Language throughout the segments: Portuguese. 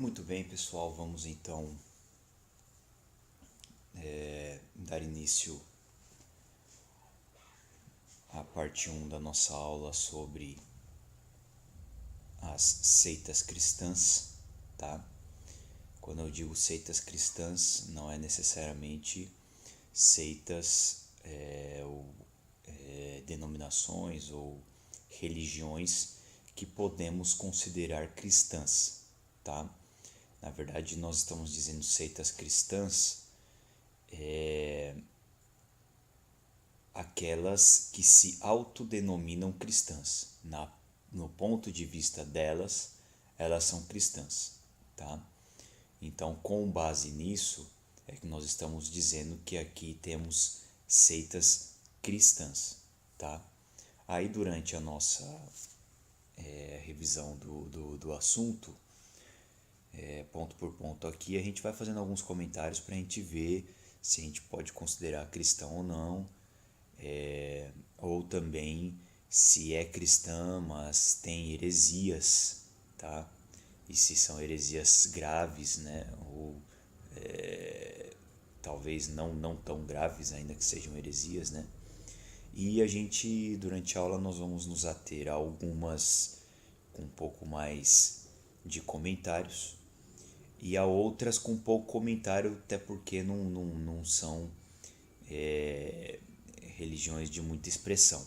Muito bem, pessoal, vamos então dar início à parte 1 da nossa aula sobre as seitas cristãs, tá? Quando eu digo seitas cristãs, não é necessariamente seitas denominações ou religiões que podemos considerar cristãs, tá? Na verdade, nós estamos dizendo seitas cristãs aquelas que se autodenominam cristãs. No ponto de vista delas, elas são cristãs, tá? Então, com base nisso, é que nós estamos dizendo que aqui temos seitas cristãs, tá? Aí, durante a nossa revisão do assunto, ponto por ponto aqui, a gente vai fazendo alguns comentários para a gente ver se a gente pode considerar cristão ou não, ou também se é cristã, mas tem heresias, tá? E se são heresias graves, né? Ou talvez não tão graves, ainda que sejam heresias, né? E a gente, durante a aula, nós vamos nos ater a algumas com um pouco mais de comentários e a outras com pouco comentário, até porque não são religiões de muita expressão,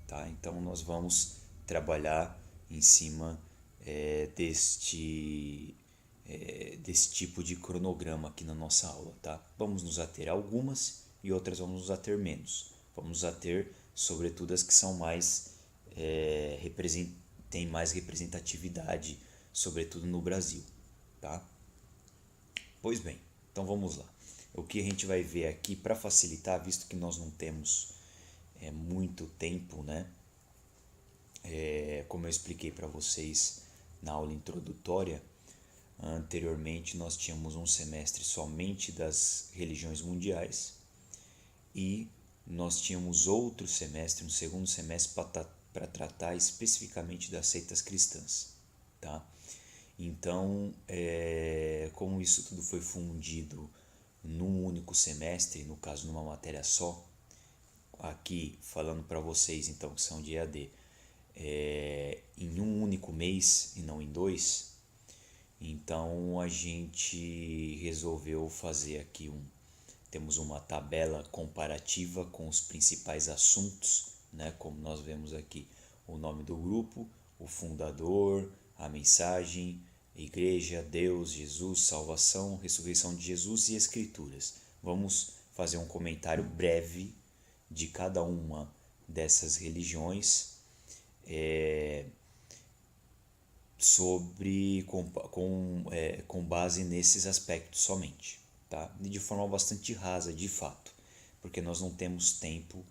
tá? Então nós vamos trabalhar em cima desse tipo de cronograma aqui na nossa aula, tá? Vamos nos ater a algumas e outras vamos nos ater menos. Vamos nos ater sobretudo as que são mais têm mais representatividade, sobretudo no Brasil, tá? Pois bem, então vamos lá. O que a gente vai ver aqui, para facilitar, visto que nós não temos muito tempo, né? Como eu expliquei para vocês na aula introdutória, anteriormente nós tínhamos um semestre somente das religiões mundiais e nós tínhamos outro semestre, um segundo semestre, para tratar especificamente das seitas cristãs, tá? Então, como isso tudo foi fundido num único semestre, no caso numa matéria só, aqui falando para vocês então que são de EAD, em um único mês e não em dois, então a gente resolveu fazer aqui temos uma tabela comparativa com os principais assuntos, né? Como nós vemos aqui, o nome do grupo, o fundador, a mensagem, igreja, Deus, Jesus, salvação, ressurreição de Jesus e escrituras. Vamos fazer um comentário breve de cada uma dessas religiões com base nesses aspectos somente, tá? E de forma bastante rasa, de fato, porque nós não temos tempo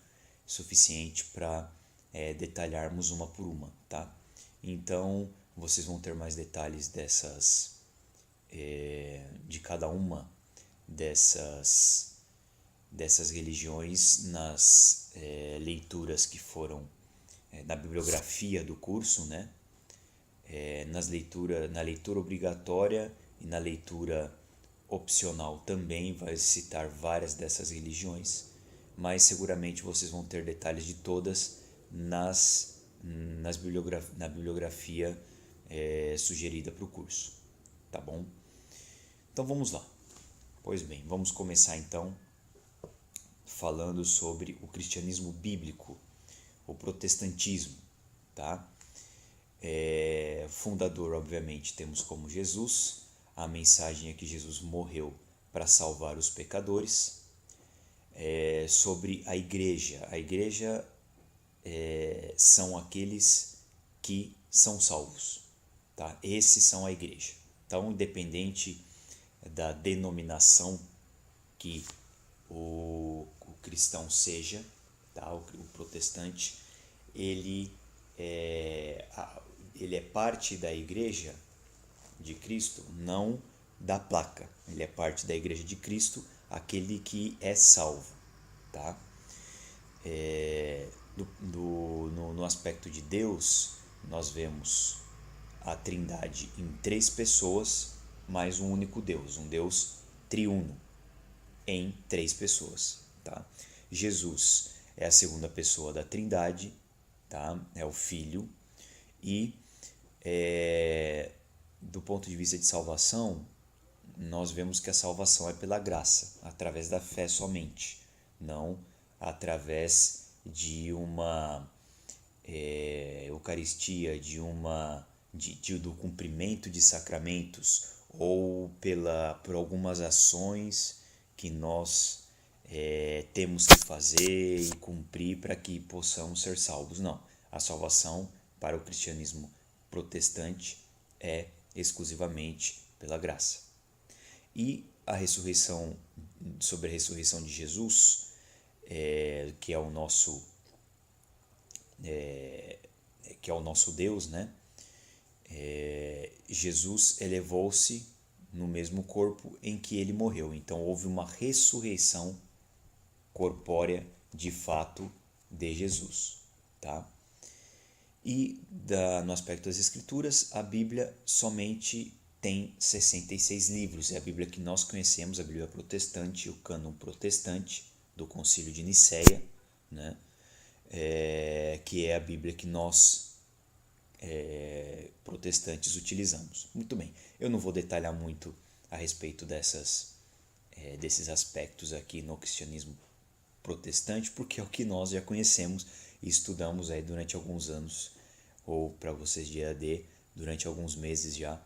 suficiente para detalharmos uma por uma, tá? Então, vocês vão ter mais detalhes de cada uma dessas religiões nas leituras que foram na bibliografia do curso, né? Na leitura obrigatória e na leitura opcional também vai citar várias dessas religiões, mas seguramente vocês vão ter detalhes de todas na bibliografia sugerida para o curso, tá bom? Então vamos lá. Pois bem, vamos começar então falando sobre o cristianismo bíblico, o protestantismo, tá? Fundador, obviamente, temos como Jesus. A mensagem é que Jesus morreu para salvar os pecadores. Sobre a igreja são aqueles que são salvos, tá? Esses são a igreja. Então, independente da denominação que o cristão seja, tá? O protestante, ele é parte da igreja de Cristo, não da placa. Ele é parte da igreja de Cristo, aquele que é salvo, tá? No aspecto de Deus, nós vemos a Trindade em 3 pessoas, mas um único Deus, um Deus triuno, em 3 pessoas, tá? Jesus é a segunda pessoa da Trindade, tá? É o Filho e do ponto de vista de salvação, nós vemos que a salvação é pela graça, através da fé somente, não através de uma Eucaristia, do cumprimento de sacramentos ou por algumas ações que nós temos que fazer e cumprir para que possamos ser salvos. Não, a salvação para o cristianismo protestante é exclusivamente pela graça. E a ressurreição, sobre a ressurreição de Jesus, que é o nosso Deus, né? Jesus elevou-se no mesmo corpo em que ele morreu. Então houve uma ressurreição corpórea de fato de Jesus, tá? E no aspecto das Escrituras, a Bíblia somente tem 66 livros. É a Bíblia que nós conhecemos, a Bíblia protestante, o cânon protestante do Concílio de Nicéia, né? Que é a Bíblia que nós protestantes utilizamos. Muito bem, eu não vou detalhar muito a respeito desses aspectos aqui no cristianismo protestante, porque é o que nós já conhecemos e estudamos aí durante alguns anos, ou para vocês de EAD, durante alguns meses já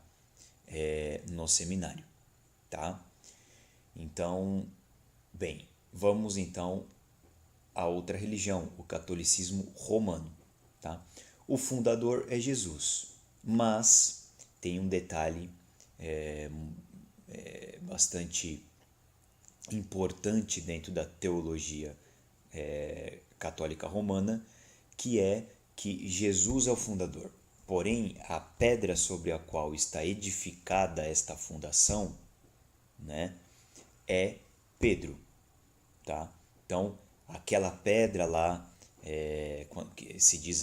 no seminário, tá? Então, bem, vamos então a outra religião, o catolicismo romano, tá? O fundador é Jesus, mas tem um detalhe bastante importante dentro da teologia católica romana, que é que Jesus é o fundador. Porém, a pedra sobre a qual está edificada esta fundação, né, é Pedro, tá? Então, aquela pedra lá, quando se diz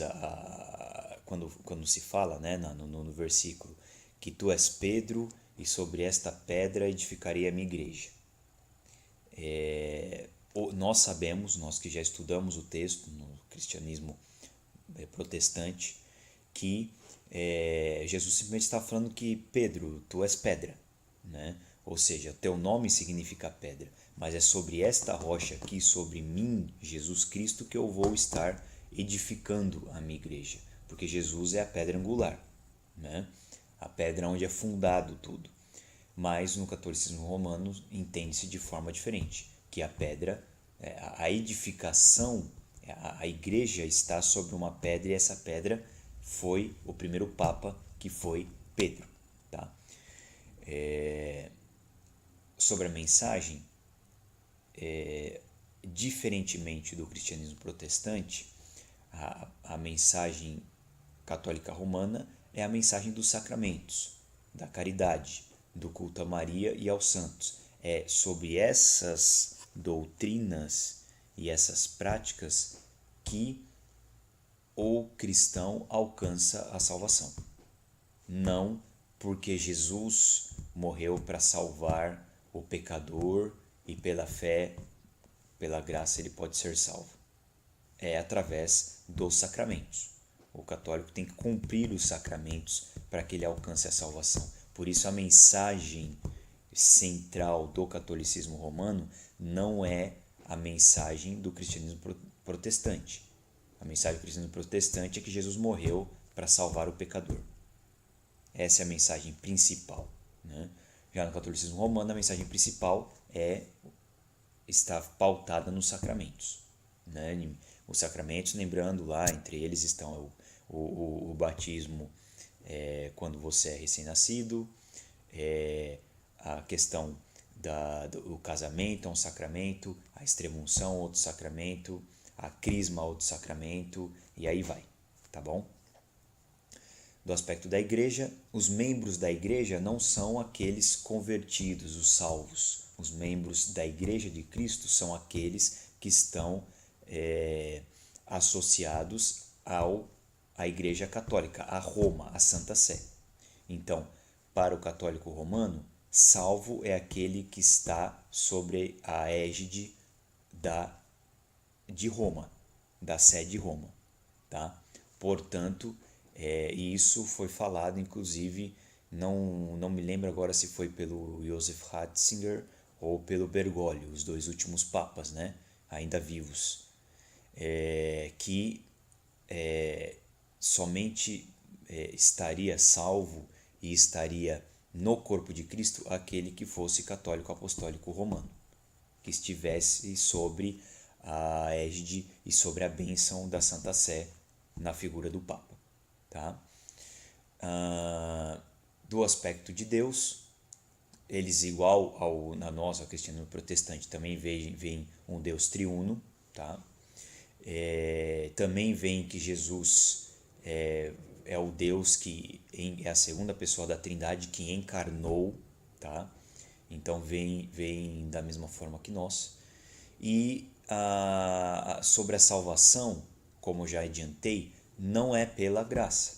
quando se fala, né, no versículo, que tu és Pedro e sobre esta pedra edificarei a minha igreja. Nós sabemos, nós que já estudamos o texto no cristianismo protestante, que Jesus simplesmente está falando que Pedro, tu és pedra, né? Ou seja, teu nome significa pedra, mas é sobre esta rocha aqui, sobre mim, Jesus Cristo, que eu vou estar edificando a minha igreja, porque Jesus é a pedra angular, né? A pedra onde é fundado tudo. Mas no catolicismo romano entende-se de forma diferente, que a pedra, a edificação, a igreja está sobre uma pedra e essa pedra foi o primeiro papa, que foi Pedro, tá? Sobre a mensagem, diferentemente do cristianismo protestante, a mensagem católica romana é a mensagem dos sacramentos, da caridade, do culto a Maria e aos santos. É sobre essas doutrinas e essas práticas que o cristão alcança a salvação. Não porque Jesus morreu para salvar o pecador e pela fé, pela graça, ele pode ser salvo. É através dos sacramentos. O católico tem que cumprir os sacramentos para que ele alcance a salvação. Por isso a mensagem central do catolicismo romano não é a mensagem do cristianismo protestante. A mensagem do cristianismo protestante é que Jesus morreu para salvar o pecador. Essa é a mensagem principal, né? Já no catolicismo romano, a mensagem principal está pautada nos sacramentos, né? Os sacramentos, lembrando lá, entre eles estão o batismo quando você é recém-nascido, a questão do casamento é um sacramento, a extrema-unção outro sacramento, a crisma outro sacramento, e aí vai, tá bom? Do aspecto da igreja, os membros da igreja não são aqueles convertidos, os salvos. Os membros da igreja de Cristo são aqueles que estão associados à igreja católica, a Roma, a Santa Sé. Então, para o católico romano, salvo é aquele que está sobre a égide de Roma, da sede de Roma, tá? Portanto, isso foi falado, inclusive, não me lembro agora se foi pelo Joseph Ratzinger ou pelo Bergoglio, os dois últimos papas, né? Ainda vivos, que somente estaria salvo e estaria no corpo de Cristo aquele que fosse católico apostólico romano, que estivesse sobre a égide e sobre a bênção da Santa Sé na figura do Papa. Tá? Do aspecto de Deus, eles, igual na nossa cristianismo protestante, também veem um Deus triuno. Tá? Também veem que Jesus é o Deus que é a segunda pessoa da Trindade que encarnou, tá? Então vem da mesma forma que nós. E sobre a salvação, como já adiantei, não é pela graça,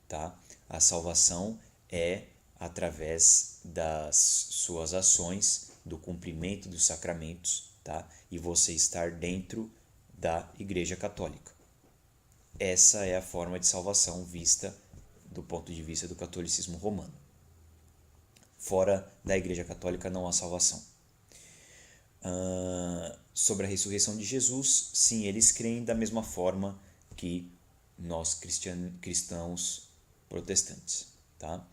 tá? A salvação é através das suas ações, do cumprimento dos sacramentos, tá? E você estar dentro da Igreja Católica. Essa é a forma de salvação vista do ponto de vista do catolicismo romano. Fora da Igreja Católica não há salvação. Sobre a ressurreição de Jesus, sim, eles creem da mesma forma que nós cristãos protestantes. Tá?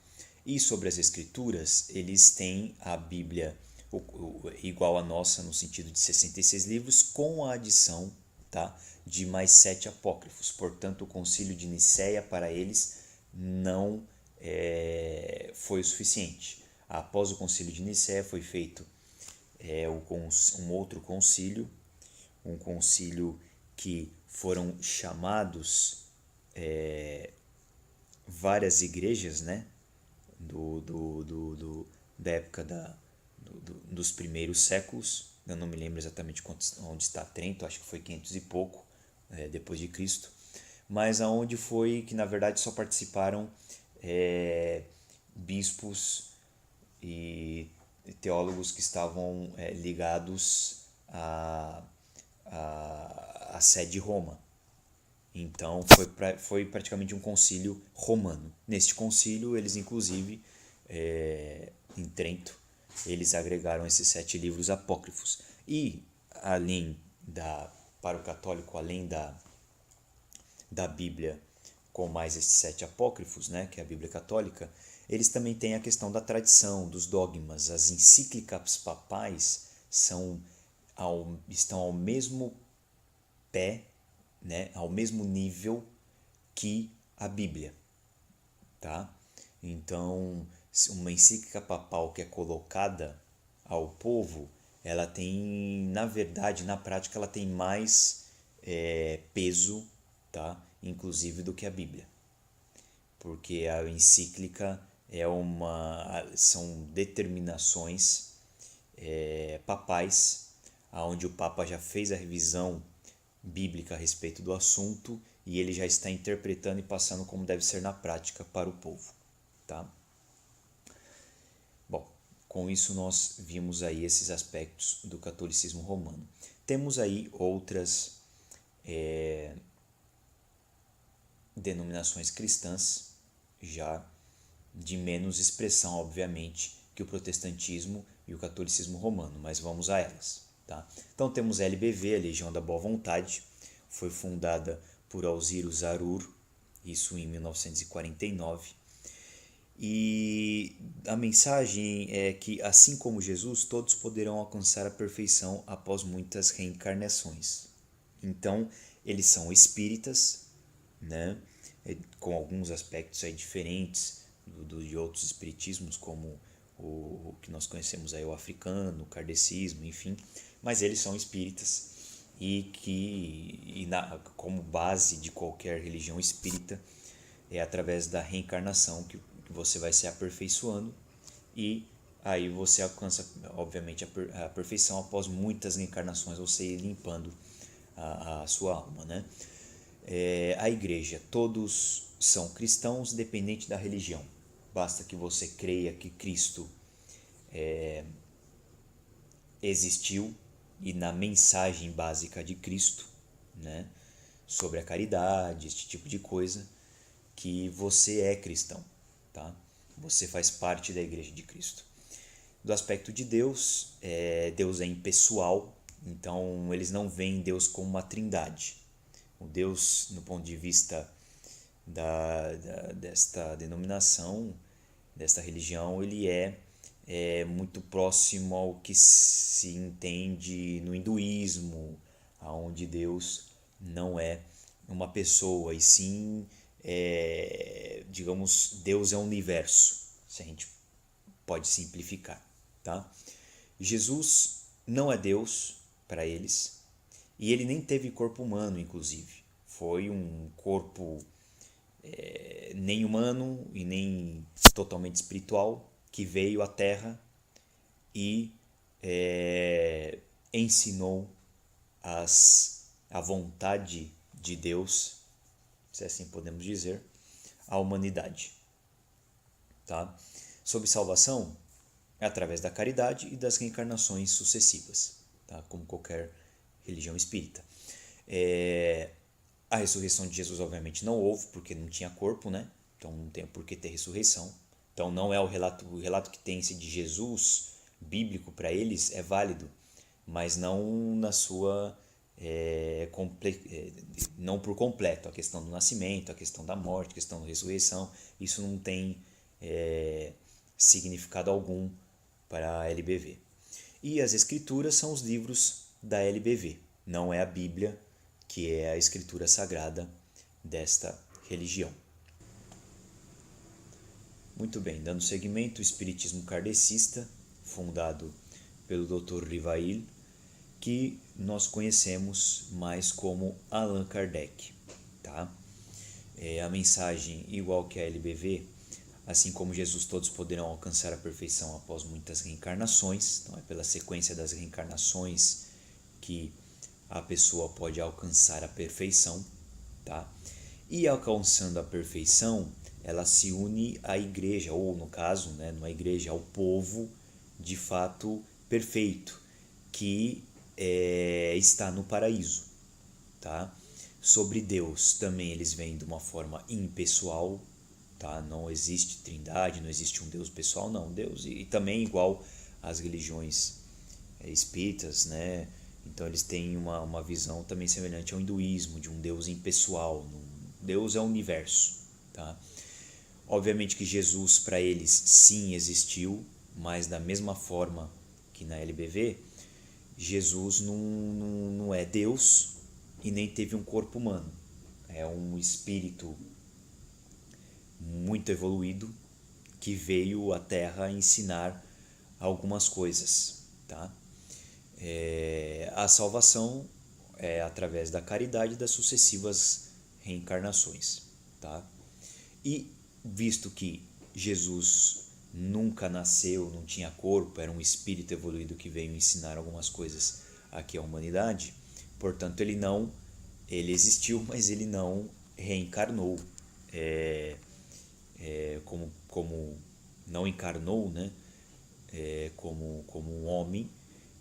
E sobre as Escrituras, eles têm a Bíblia igual a nossa no sentido de 66 livros, com a adição, tá, de mais 7 apócrifos. Portanto, o concílio de Nicéia para eles não foi o suficiente. Após o concílio de Nicéia foi feito um outro concílio, um concílio que foram chamados várias igrejas, né, da época dos primeiros séculos. Eu não me lembro exatamente onde está Trento, acho que foi 500 e pouco depois de Cristo, mas aonde foi que na verdade só participaram bispos e teólogos que estavam ligados à sede de Roma. Então foi praticamente um concílio romano. Neste concílio, eles inclusive, em Trento, eles agregaram esses 7 livros apócrifos. E para o católico, além da Bíblia com mais esses 7 apócrifos, né, que é a Bíblia católica, eles também têm a questão da tradição, dos dogmas. As encíclicas papais estão ao mesmo pé, né, ao mesmo nível que a Bíblia. Tá? Então, uma encíclica papal que é colocada ao povo, ela tem, na verdade, na prática, ela tem mais peso, tá? Inclusive do que a Bíblia. Porque a encíclica são determinações papais, onde o Papa já fez a revisão bíblica a respeito do assunto e ele já está interpretando e passando como deve ser na prática para o povo. Tá? Bom, com isso nós vimos aí esses aspectos do catolicismo romano. Temos aí outras denominações cristãs, já de menos expressão, obviamente, que o protestantismo e o catolicismo romano, mas vamos a elas. Tá? Então temos a LBV, a Legião da Boa Vontade, foi fundada por Alziro Zarur, isso em 1949, e a mensagem é que, assim como Jesus, todos poderão alcançar a perfeição após muitas reencarnações. Então, eles são espíritas, né? Com alguns aspectos aí diferentes de outros espiritismos, como o que nós conhecemos aí, o africano, o kardecismo, enfim, mas eles são espíritas como base de qualquer religião espírita é através da reencarnação que você vai se aperfeiçoando e aí você alcança, obviamente, a perfeição após muitas reencarnações, você ir limpando a sua alma, né? A igreja, todos são cristãos, independente da religião. basta que você creia que Cristo existiu e na mensagem básica de Cristo, né, sobre a caridade, este tipo de coisa, que você é cristão, tá? Você faz parte da Igreja de Cristo. Do aspecto de Deus, Deus é impessoal, então eles não veem Deus como uma trindade. O Deus, no ponto de vista desta denominação, desta religião, ele é muito próximo ao que se entende no hinduísmo, onde Deus não é uma pessoa, e sim, digamos, Deus é o universo, se a gente pode simplificar, tá? Jesus não é Deus para eles, e ele nem teve corpo humano, inclusive. Foi um corpo nem humano e nem totalmente espiritual, que veio à Terra e ensinou a vontade de Deus, se assim podemos dizer, à humanidade. Tá? Sobre salvação, é através da caridade e das reencarnações sucessivas, tá? Como qualquer religião espírita. A ressurreição de Jesus, obviamente, não houve, porque não tinha corpo, né? Então não tem por que ter ressurreição. Então não é o relato que tem-se de Jesus bíblico para eles é válido, mas não na sua não por completo. A questão do nascimento, a questão da morte, a questão da ressurreição, isso não tem significado algum para a LBV. E as escrituras são os livros da LBV, não é a Bíblia, que é a escritura sagrada desta religião. Muito bem, dando seguimento, o Espiritismo Kardecista, fundado pelo Dr. Rivail, que nós conhecemos mais como Allan Kardec. Tá? A mensagem, igual que a LBV, assim como Jesus, todos poderão alcançar a perfeição após muitas reencarnações. Então é pela sequência das reencarnações que a pessoa pode alcançar a perfeição, tá? E alcançando a perfeição, ela se une à igreja, ou no caso, né, não à igreja, ao povo de fato perfeito, que está no paraíso, tá? Sobre Deus também eles vêm de uma forma impessoal, tá? Não existe trindade, não existe um Deus pessoal, não. Deus, e também igual às religiões espíritas, né? Então eles têm uma visão também semelhante ao hinduísmo, de um Deus impessoal. Deus é o universo. Tá? Obviamente que Jesus para eles sim existiu, mas da mesma forma que na LBV, Jesus não é Deus e nem teve um corpo humano. É um espírito muito evoluído que veio à Terra ensinar algumas coisas. Tá? A salvação é através da caridade e das sucessivas reencarnações. Tá? E visto que Jesus nunca nasceu, não tinha corpo, era um espírito evoluído que veio ensinar algumas coisas aqui à humanidade, portanto ele existiu, mas ele não reencarnou, como não encarnou, né? Como um homem,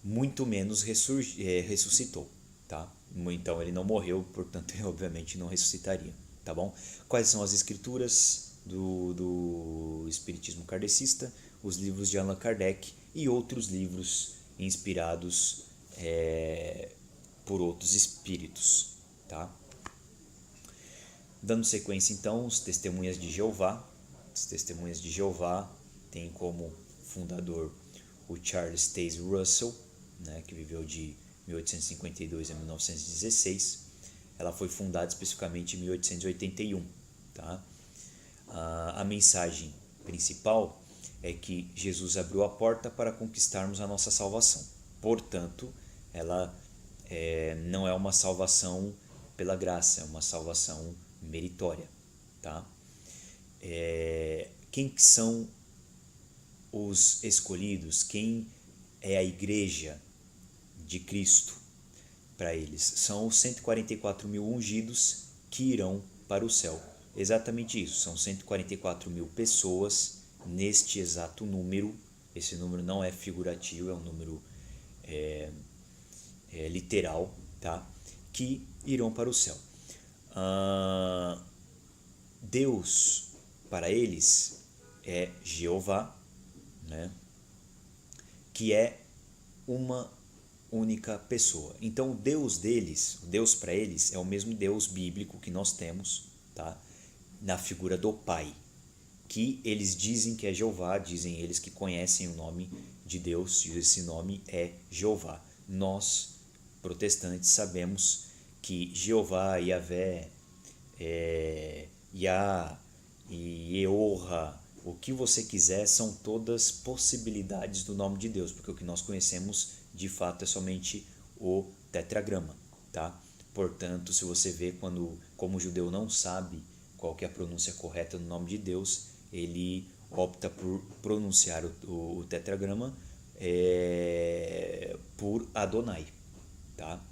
muito menos ressuscitou, tá? Então ele não morreu, portanto ele obviamente não ressuscitaria, tá bom? Quais são as escrituras do Espiritismo Kardecista? Os livros de Allan Kardec e outros livros inspirados por outros espíritos, tá? Dando sequência então, os Testemunhas de Jeová. As Testemunhas de Jeová têm como fundador o Charles Taze Russell, né, que viveu de 1852 a 1916. Ela foi fundada especificamente em 1881. Tá? A mensagem principal é que Jesus abriu a porta para conquistarmos a nossa salvação. Portanto, ela não é uma salvação pela graça, é uma salvação meritória. Tá? Quem são os escolhidos? Quem é a igreja de Cristo para eles? São os 144 mil ungidos que irão para o céu. Exatamente isso, são 144 mil pessoas neste exato número. Esse número não é figurativo, é um número literal, tá? Que irão para o céu. Deus, para eles, é Jeová, né? Que é uma única pessoa. Então, o Deus deles, o Deus para eles, é o mesmo Deus bíblico que nós temos, tá? Na figura do Pai, que eles dizem que é Jeová, dizem eles que conhecem o nome de Deus, e esse nome é Jeová. Nós, protestantes, sabemos que Jeová, Yahvé, Yah e Eorra, o que você quiser, são todas possibilidades do nome de Deus, porque o que nós conhecemos de fato é somente o tetragrama, tá? Portanto, se você vê como o judeu não sabe qual que é a pronúncia correta do nome de Deus, ele opta por pronunciar o tetragrama por Adonai, tá?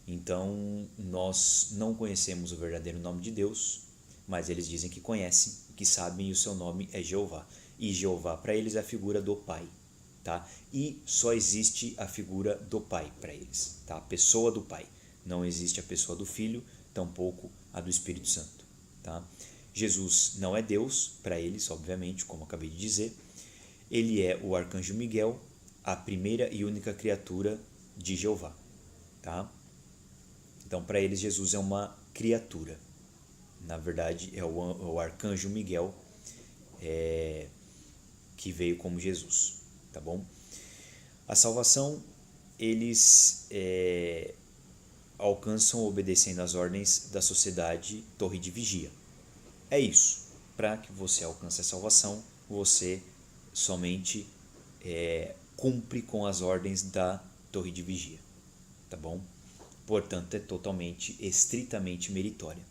Então, nós não conhecemos o verdadeiro nome de Deus, mas eles dizem que conhecem, que sabem, e o seu nome é Jeová. E Jeová para eles é a figura do Pai, tá? E só existe a figura do Pai para eles, tá? A pessoa do Pai. Não existe a pessoa do Filho, tampouco a do Espírito Santo, tá? Jesus não é Deus para eles, obviamente, como acabei de dizer. Ele é o arcanjo Miguel, a primeira e única criatura de Jeová, tá? Então, para eles, Jesus é uma criatura. Na verdade, é o arcanjo Miguel que veio como Jesus, tá bom? A salvação, eles alcançam obedecendo às ordens da sociedade Torre de Vigia. É isso. Para que você alcance a salvação, você somente cumpre com as ordens da Torre de Vigia, tá bom? Portanto, é totalmente, estritamente meritória.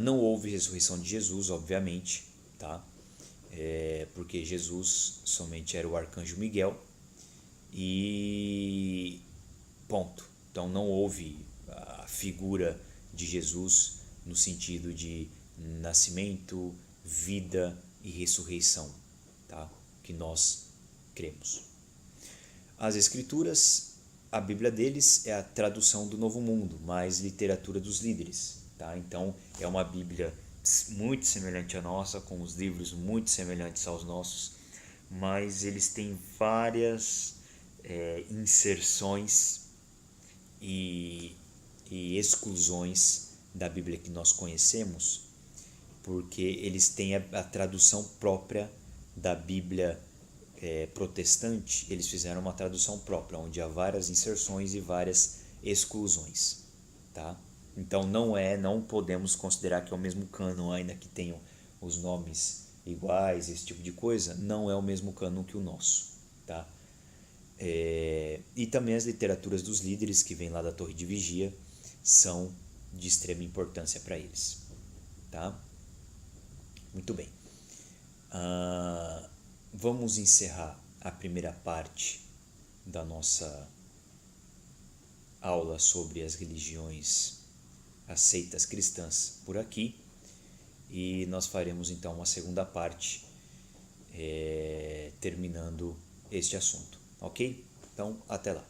Não houve ressurreição de Jesus, obviamente, tá? Porque Jesus somente era o arcanjo Miguel e ponto. Então não houve a figura de Jesus no sentido de nascimento, vida e ressurreição, tá? Que nós cremos. As Escrituras, a Bíblia deles é a tradução do Novo Mundo, mais literatura dos líderes, tá? Então é uma Bíblia muito semelhante à nossa, com os livros muito semelhantes aos nossos, mas eles têm várias inserções e exclusões da Bíblia que nós conhecemos, porque eles têm a tradução própria da Bíblia protestante. Eles fizeram uma tradução própria, onde há várias inserções e várias exclusões, tá? Então não podemos considerar que é o mesmo cânon, ainda que tenham os nomes iguais, esse tipo de coisa, não é o mesmo cânon que o nosso, tá? E também as literaturas dos líderes que vêm lá da Torre de Vigia são de extrema importância para eles, tá? Muito bem. Vamos encerrar a primeira parte da nossa aula sobre as religiões, as seitas cristãs por aqui, e nós faremos então uma segunda parte terminando este assunto, ok? Então, até lá.